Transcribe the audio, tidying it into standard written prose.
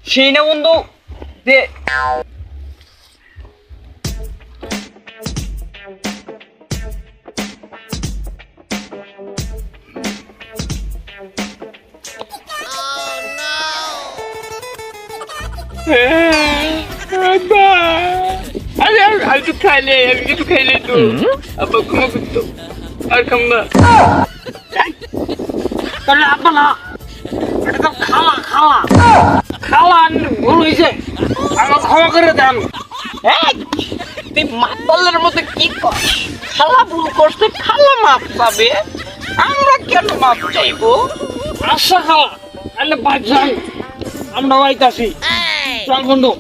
সেই না বন্ধু দে একটু খাইলে একটু খাইলে তো আব্বা ক্ষমা করতো আর খাম না তাহলে আব্বা না এটা তো খাওয়া খাওয়া খাওয়া ভুল হয়েছে আমার ক্ষমা করে দেন তুই মাতালের মধ্যে কি কর খালা ভুল করছে খালা মাপ পাবে আমরা কেন মাপ চাইবো আশা খাওয়া তাহলে বাদ যাই আমরা বাইতাছি চল বন্ধু